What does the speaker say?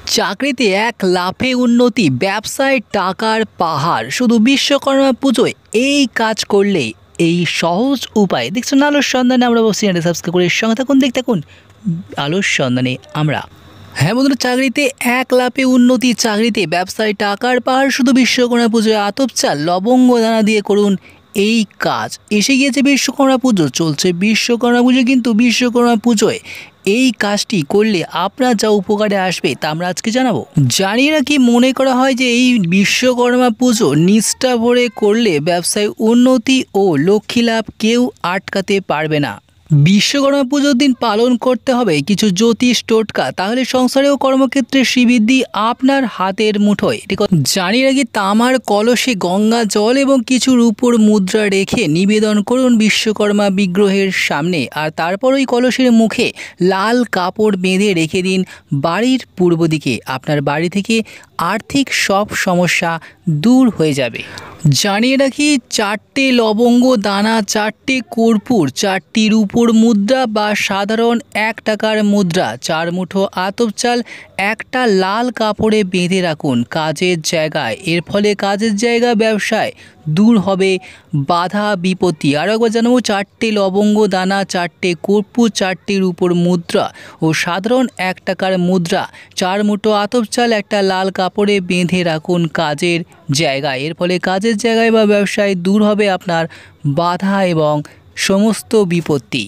চাকরিতে এক লাফে উন্নতি, ব্যবসায় টাকার পাহাড়। শুধু বিশ্বকর্মা পুজোয় এই কাজ করলেই এই সহজ উপায় দেখছেন আলোর সন্ধানে। আমরা বসে সাবস্ক্রাইব করে সঙ্গে থাকুন, দেখতে থাকুন আলোর সন্ধানে আমরা। হ্যাঁ বন্ধুরা, চাকরিতে এক লাফে উন্নতি, চাকরিতে ব্যবসায় টাকার পাহাড়। শুধু বিশ্বকর্মা পুজোয় আতপ চাল লবঙ্গ দানা দিয়ে করুন এই কাজ। এসে গিয়েছে বিশ্বকর্মা পুজো, চলছে বিশ্বকর্মা পুজো, কিন্তু বিশ্বকর্মা পুজোয় এই কাজটি করলে আপনার যা উপকারে আসবে তা আমরা আজকে জানাবো। জানিয়ে রাখি, মনে করা হয় যে এই বিশ্বকর্মা পুজো নিষ্ঠা ভরে করলে ব্যবসায় উন্নতি ও লক্ষ্মী লাভ কেউ আটকাতে পারবে না। বিশ্বকর্মা পুজোর দিন পালন করতে হবে কিছু জ্যোতিষ টোটকা, তাহলে সংসারে ও কর্মক্ষেত্রে শ্রীবৃদ্ধি আপনার হাতের মুঠোয়। জানিয়ে রাখি, তামার কলসে গঙ্গা জল এবং কিছু রূপোর মুদ্রা রেখে নিবেদন করুন বিশ্বকর্মা বিগ্রহের সামনে, আর তারপর ওই কলসের মুখে লাল কাপড় বেঁধে রেখে দিন বাড়ির পূর্ব দিকে। আপনার বাড়ি থেকে আর্থিক সব সমস্যা দূর হয়ে যাবে। জানিয়ে রাখি, 4টে লবঙ্গ দানা, 4টে কর্পূর, 4টি রূপোর মুদ্রা বা সাধারণ 1 টাকার মুদ্রা, 4 মুঠো আতপ চাল একটা লাল কাপড়ে বেঁধে রাখুন কাজের জায়গায়। এর ফলে কাজের জায়গা ব্যবসায় দূর হবে বাধা বিপত্তি। আরও একবার জানাবো, 4টে লবঙ্গ দানা, 4টে কর্পূর, 4টি রূপোর মুদ্রা ও সাধারণ 1 টাকার মুদ্রা, 4 মুঠো আতপ চাল একটা লাল কাপড়ে বেঁধে রাখুন কাজের জায়গায়। এর ফলে কাজের জায়গায় বা ব্যবসায় দূর হবে আপনার বাধা এবং সমস্ত বিপত্তি।